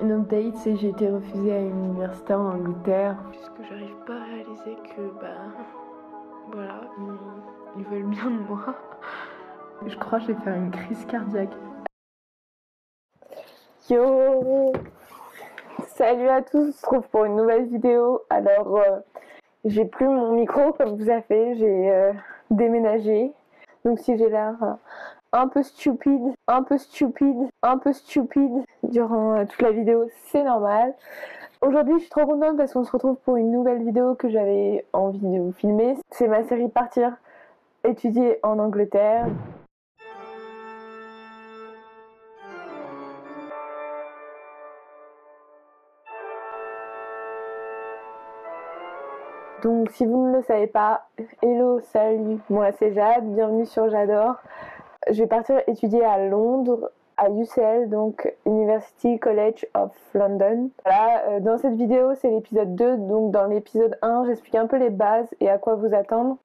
une update, c'est j'ai été refusée à une université en Angleterre. Puisque j'arrive pas à réaliser que, voilà, ils veulent bien de moi. Je crois que je vais faire une crise cardiaque. Yo! Salut à tous, on se retrouve pour une nouvelle vidéo. Alors, j'ai plus mon micro comme vous avez fait, j'ai déménagé. Donc si j'ai l'air un peu stupide durant toute la vidéo, c'est normal. Aujourd'hui, je suis trop contente parce qu'on se retrouve pour une nouvelle vidéo que j'avais envie de vous filmer. C'est ma série Partir étudier en Angleterre. Donc si vous ne le savez pas, hello, salut, moi c'est Jade, bienvenue sur J'adore. Je vais partir étudier à Londres, à UCL, donc University College of London. Voilà, dans cette vidéo c'est l'épisode 2, donc dans l'épisode 1 j'explique un peu les bases et à quoi vous attendre.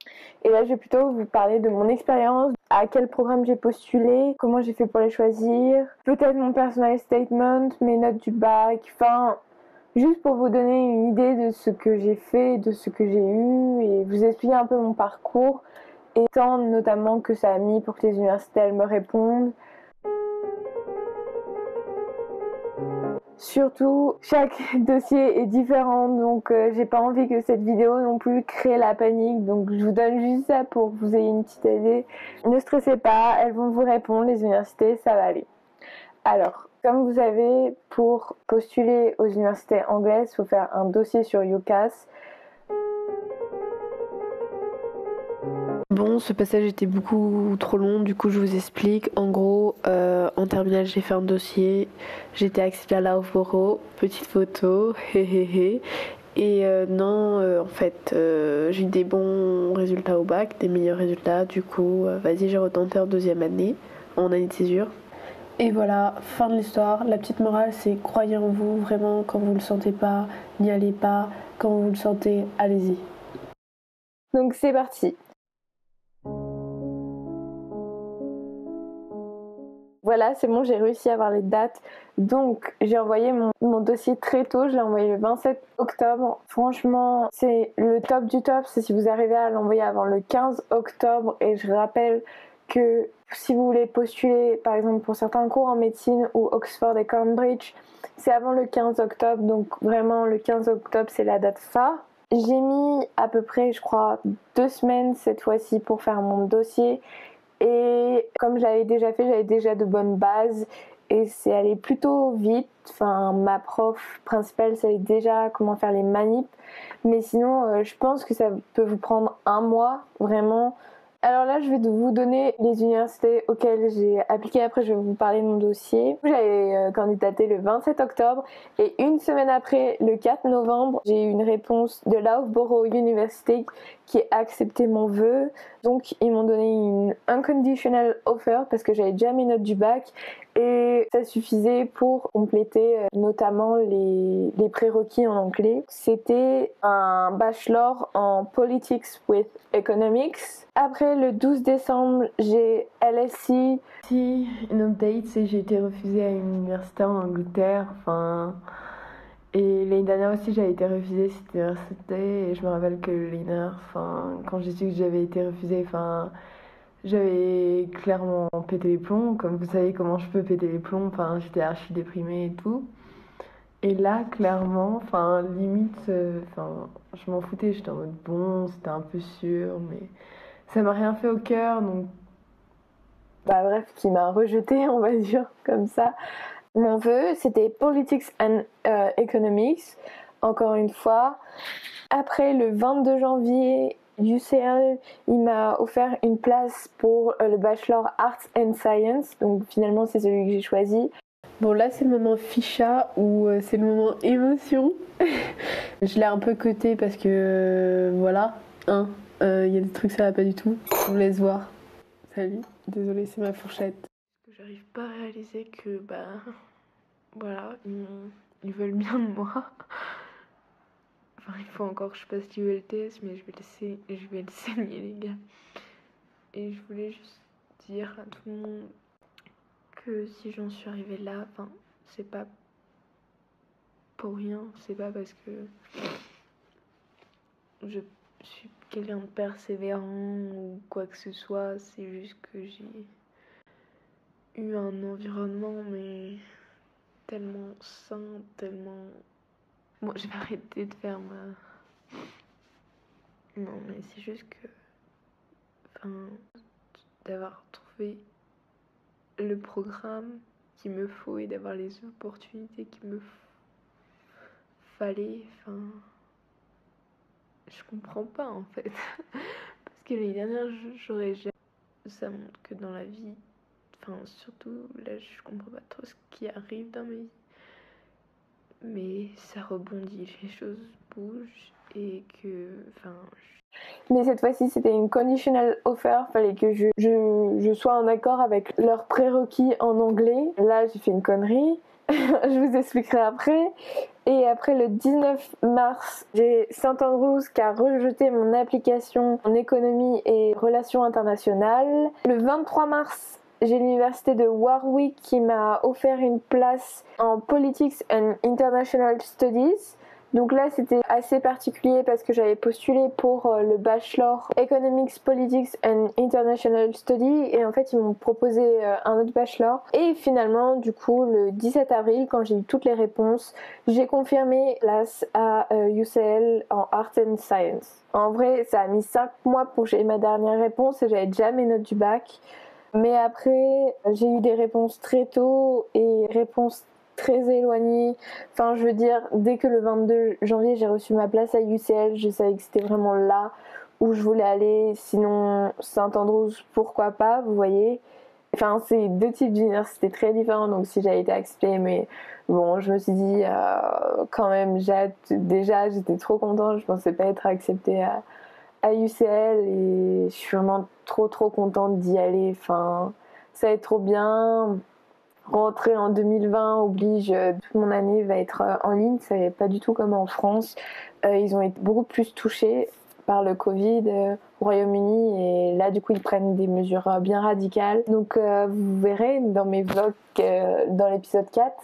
Et là je vais plutôt vous parler de mon expérience, à quel programme j'ai postulé, comment j'ai fait pour les choisir, peut-être mon personal statement, mes notes du bac, enfin... Juste pour vous donner une idée de ce que j'ai fait, de ce que j'ai eu et vous expliquer un peu mon parcours et tant notamment que ça a mis pour que les universités me répondent. Surtout, chaque dossier est différent donc j'ai pas envie que cette vidéo non plus crée la panique, donc je vous donne juste ça pour que vous ayez une petite idée. Ne stressez pas, elles vont vous répondre, les universités, ça va aller. Alors, comme vous savez, pour postuler aux universités anglaises, il faut faire un dossier sur UCAS. Bon, ce passage était beaucoup trop long, du coup je vous explique. En gros, en terminale j'ai fait un dossier, j'étais acceptée à Loughborough, petite photo, héhéhé. Et en fait, j'ai eu des bons résultats au bac, des meilleurs résultats, du coup, vas-y, j'ai retenté en deuxième année, en année de césure. Et voilà, fin de l'histoire. La petite morale, c'est croyez en vous, vraiment, quand vous le sentez pas, n'y allez pas, quand vous le sentez, allez-y. Donc c'est parti. Voilà, c'est bon, j'ai réussi à avoir les dates. Donc, j'ai envoyé mon dossier très tôt, je l'ai envoyé le 27 octobre. Franchement, c'est le top du top, c'est si vous arrivez à l'envoyer avant le 15 octobre. Et je rappelle que si vous voulez postuler, par exemple, pour certains cours en médecine ou Oxford et Cambridge, c'est avant le 15 octobre. Donc, vraiment, le 15 octobre, c'est la date phare. J'ai mis à peu près, je crois, 2 semaines cette fois-ci pour faire mon dossier. Et comme j'avais déjà de bonnes bases et c'est allé plutôt vite. Enfin, ma prof principale savait déjà comment faire les manips. Mais sinon, je pense que ça peut vous prendre un mois, vraiment. Alors là, je vais vous donner les universités auxquelles j'ai appliqué. Après, je vais vous parler de mon dossier. J'avais candidaté le 27 octobre et une semaine après, le 4 novembre, j'ai eu une réponse de Loughborough University qui a accepté mon vœu. Donc, ils m'ont donné une unconditional offer parce que j'avais déjà mes notes du bac et ça suffisait pour compléter notamment les prérequis en anglais. C'était un bachelor en Politics with Economics. Après le 12 décembre, j'ai LSE. Si, une update, c'est j'ai été refusée à une université en Angleterre, et l'année dernière aussi j'avais été refusée à cette université et je me rappelle que l'année dernière, quand j'ai su que j'avais été refusée, j'avais clairement pété les plombs, comme vous savez comment je peux péter les plombs, j'étais archi déprimée et tout. Et là, clairement, limite, je m'en foutais, j'étais en mode bon, c'était un peu sûr, mais ça m'a rien fait au cœur, donc... Bref, qui m'a rejetée, on va dire, comme ça. Mon vœu, c'était Politics and Economics, encore une fois. Après, le 22 janvier, UCL, il m'a offert une place pour le Bachelor Arts and Science. Donc finalement, c'est celui que j'ai choisi. Bon, là, c'est le moment ficha ou c'est le moment émotion. Je l'ai un peu coté parce que, voilà, il y a des trucs, ça va pas du tout. Je vous laisse voir. Salut, désolée, c'est ma fourchette. J'arrive pas à réaliser que, voilà, ils veulent bien de moi. Il faut encore que je passe l'ULTS, mais je vais le saigner, les gars. Et je voulais juste dire à tout le monde que si j'en suis arrivée là, c'est pas pour rien. C'est pas parce que je suis quelqu'un de persévérant ou quoi que ce soit. C'est juste que j'ai eu un environnement mais tellement sain, tellement... Bon, je vais arrêter de faire ma... Non, mais c'est juste que... Enfin, d'avoir trouvé le programme qu'il me faut et d'avoir les opportunités qu'il me fallait, enfin... Je comprends pas, en fait. Parce que l'année dernière, j'aurais jamais... Ça montre que dans la vie... Enfin, surtout, là, je comprends pas trop ce qui arrive dans ma vie. Mais ça rebondit, les choses bougent et que... Enfin... Mais cette fois-ci, c'était une conditional offer. Fallait que je sois en accord avec leurs prérequis en anglais. Là, j'ai fait une connerie. Je vous expliquerai après. Et après le 19 mars, j'ai St Andrews qui a rejeté mon application en économie et relations internationales. Le 23 mars, j'ai l'université de Warwick qui m'a offert une place en Politics and International Studies. Donc là, c'était assez particulier parce que j'avais postulé pour le bachelor Economics, Politics and International Studies et en fait, ils m'ont proposé un autre bachelor. Et finalement, du coup, le 17 avril, quand j'ai eu toutes les réponses, j'ai confirmé place à UCL en Art and Science. En vrai, ça a mis 5 mois pour que j'ai ma dernière réponse et j'avais déjà mes notes du bac. Mais après, j'ai eu des réponses très tôt et réponses très éloignées. Enfin, je veux dire, dès que le 22 janvier, j'ai reçu ma place à UCL, je savais que c'était vraiment là où je voulais aller. Sinon, Saint-Andrews, pourquoi pas, vous voyez. Enfin, c'est deux types d'universités très différents, donc si j'avais été acceptée, mais bon, je me suis dit, quand même, déjà, j'étais trop contente, je pensais pas être acceptée à UCL et je suis vraiment trop contente d'y aller. Enfin, ça va être trop bien. Rentrer en 2020 oblige, toute mon année va être en ligne, c'est pas du tout comme en France. Ils ont été beaucoup plus touchés par le Covid au Royaume-Uni et là du coup ils prennent des mesures bien radicales. Donc vous verrez dans mes vlogs dans l'épisode 4,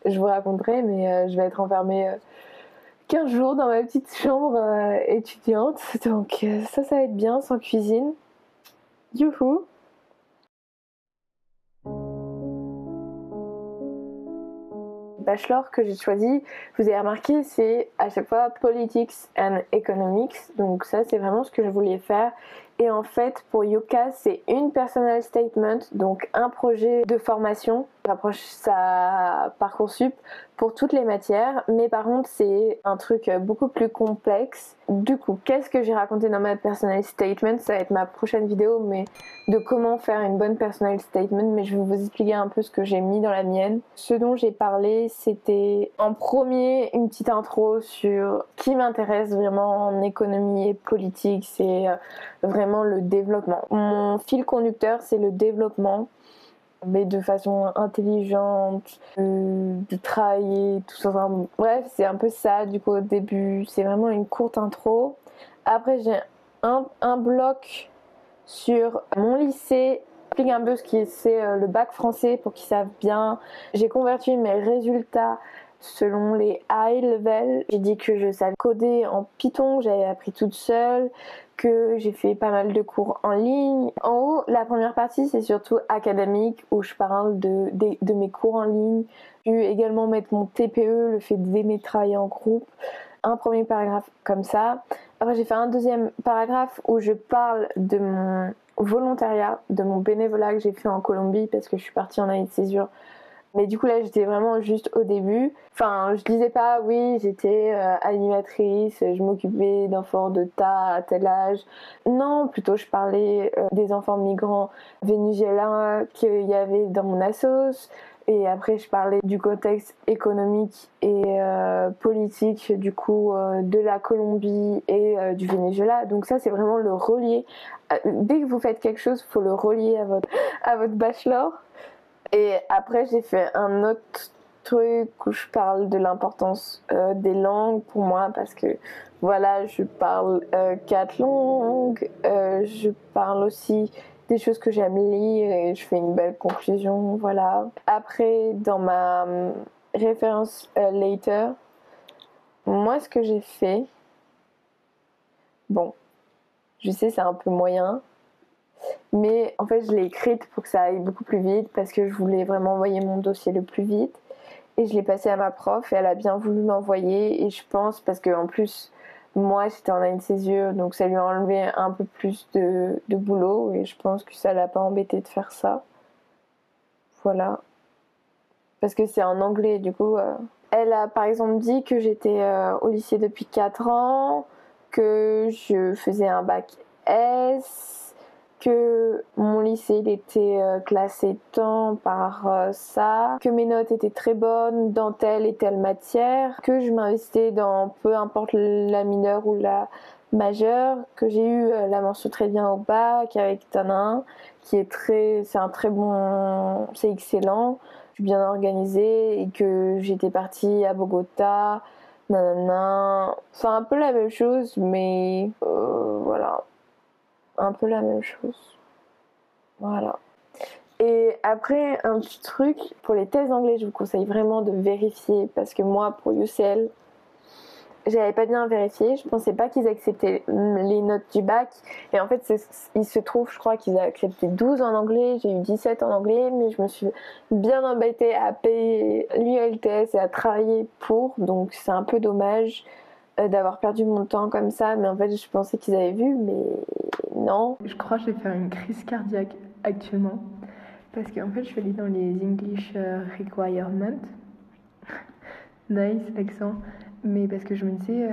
je vous raconterai, mais je vais être enfermée 15 jours dans ma petite chambre étudiante. Donc ça va être bien, sans cuisine. Youhou! Bachelor que j'ai choisi, vous avez remarqué, c'est à chaque fois Politics and Economics. Donc ça, c'est vraiment ce que je voulais faire. Et en fait, pour Yoka, c'est une personal statement, donc un projet de formation. Rapproche sa Parcoursup pour toutes les matières, mais par contre, c'est un truc beaucoup plus complexe. Du coup, qu'est-ce que j'ai raconté dans ma personal statement? Ça va être ma prochaine vidéo, mais de comment faire une bonne personal statement, mais je vais vous expliquer un peu ce que j'ai mis dans la mienne. Ce dont j'ai parlé, c'était en premier une petite intro sur qui m'intéresse vraiment en économie et politique, c'est vraiment le développement. Mon fil conducteur, c'est le développement, mais de façon intelligente, de travailler, tout ça. Enfin, bref, c'est un peu ça, du coup, au début, c'est vraiment une courte intro. Après, j'ai un bloc sur mon lycée, explique un peu ce qui c'est le bac français pour qu'ils savent bien. J'ai converti mes résultats selon les high level. J'ai dit que je savais coder en Python, que j'avais appris toute seule, que j'ai fait pas mal de cours en ligne. En haut, la première partie, c'est surtout académique, où je parle de mes cours en ligne. J'ai pu également mettre mon TPE, le fait d'aimer travailler en groupe. Un premier paragraphe comme ça. Après, j'ai fait un deuxième paragraphe où je parle de mon volontariat, de mon bénévolat que j'ai fait en Colombie parce que je suis partie en année de césure. Mais du coup là, j'étais vraiment juste au début. Enfin, je disais pas, oui, j'étais animatrice, je m'occupais d'enfants de tel âge. Non, plutôt je parlais des enfants migrants vénézuéliens qu'il y avait dans mon assos. Et après, je parlais du contexte économique et politique du coup de la Colombie et du Venezuela. Donc ça, c'est vraiment le relier. Dès que vous faites quelque chose, il faut le relier à votre bachelor. Et après, j'ai fait un autre truc où je parle de l'importance des langues pour moi parce que voilà, je parle 4 langues. Je parle aussi des choses que j'aime lire et je fais une belle conclusion, voilà. Après, dans ma référence later, moi, ce que j'ai fait, bon, je sais, c'est un peu moyen, mais en fait, je l'ai écrite pour que ça aille beaucoup plus vite parce que je voulais vraiment envoyer mon dossier le plus vite. Et je l'ai passé à ma prof et elle a bien voulu l'envoyer. Et je pense, parce qu'en plus, moi, j'étais en année de césure, donc ça lui a enlevé un peu plus de boulot. Et je pense que ça l'a pas embêté de faire ça. Voilà. Parce que c'est en anglais, du coup. Elle a par exemple dit que j'étais au lycée depuis 4 ans, que je faisais un bac S, que mon lycée il était classé tant par ça, que mes notes étaient très bonnes dans telle et telle matière, que je m'investissais dans peu importe la mineure ou la majeure, que j'ai eu la mention très bien au bac avec Tanin, qui est c'est un très bon, c'est excellent, bien organisée et que j'étais partie à Bogota, nanana. C'est un peu la même chose, mais voilà. Un peu la même chose. Voilà. Et après, un petit truc, pour les thèses d'anglais, je vous conseille vraiment de vérifier parce que moi, pour UCL, j'avais pas bien vérifié, je pensais pas qu'ils acceptaient les notes du bac. Et en fait, il se trouve, je crois qu'ils ont accepté 12 en anglais, j'ai eu 17 en anglais, mais je me suis bien embêtée à payer l'ULTS et à travailler pour, donc c'est un peu dommage d'avoir perdu mon temps comme ça, mais en fait, je pensais qu'ils avaient vu, mais non. Je crois que je vais faire une crise cardiaque actuellement, parce qu'en fait, je suis allée dans les English Requirements. Nice, l'accent. Mais parce que je me disais,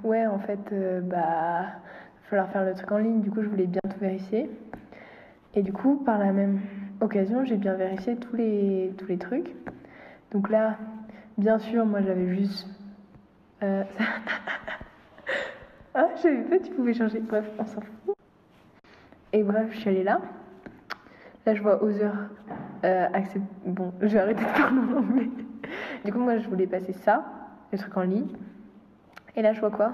ouais, en fait, bah, va falloir faire le truc en ligne. Du coup, je voulais bien tout vérifier. Et du coup, par la même occasion, j'ai bien vérifié tous les trucs. Donc là, bien sûr, moi, j'avais juste... Ah, je savais pas, tu pouvais changer. Bref, on s'en fout. Et bref, je suis allée là. Là, je vois Other accept... Bon, je vais arrêter de parler en anglais. Du coup, moi, je voulais passer ça, le truc en ligne. Et là, je vois quoi?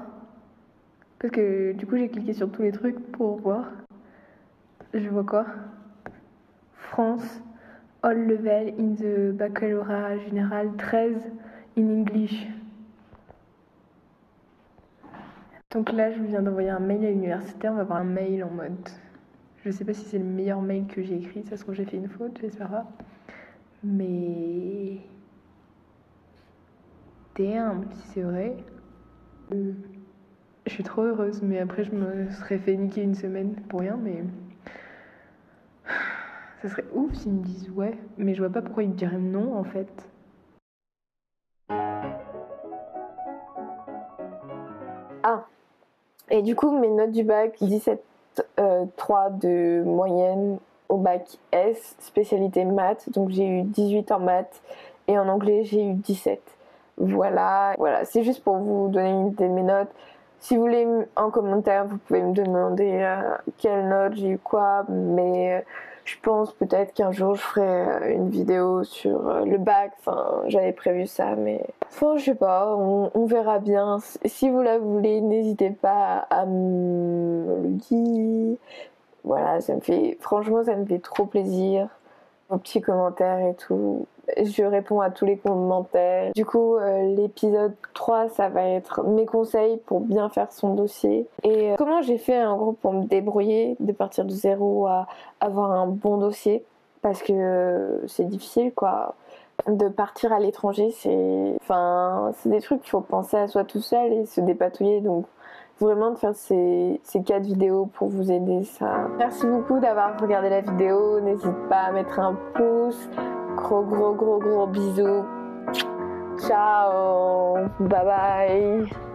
Parce que du coup, j'ai cliqué sur tous les trucs pour voir. Je vois quoi? France, all level in the baccalaureate général 13 in English. Donc là, je viens d'envoyer un mail à l'université. On va avoir un mail en mode... Je sais pas si c'est le meilleur mail que j'ai écrit. Ça se trouve, j'ai fait une faute, j'espère pas. Mais... Damn, si c'est vrai. Je suis trop heureuse, mais après, je me serais fait niquer une semaine pour rien, mais... Ça serait ouf s'ils me disent ouais, mais je vois pas pourquoi ils me diraient non, en fait. Ah, et du coup, mes notes du bac, 17,3 de moyenne au bac S, spécialité maths. Donc j'ai eu 18 en maths et en anglais, j'ai eu 17. Voilà, c'est juste pour vous donner une idée de mes notes. Si vous voulez en commentaire, vous pouvez me demander quelle note j'ai eu quoi, mais je pense peut-être qu'un jour je ferai une vidéo sur le bac. Enfin, j'avais prévu ça, mais enfin, je sais pas, on verra bien. Si vous la voulez, n'hésitez pas à me le dire. Voilà, franchement, ça me fait trop plaisir. Vos petits commentaires et tout. Je réponds à tous les commentaires. Du coup, l'épisode 3, ça va être mes conseils pour bien faire son dossier. Et comment j'ai fait en gros pour me débrouiller, de partir de zéro à avoir un bon dossier. Parce que c'est difficile, quoi. De partir à l'étranger, c'est des trucs qu'il faut penser à soi tout seul et se dépatouiller. Donc, vraiment de faire ces 4 vidéos pour vous aider ça. Merci beaucoup d'avoir regardé la vidéo. N'hésite pas à mettre un pouce. Gros bisous. Ciao. Bye bye.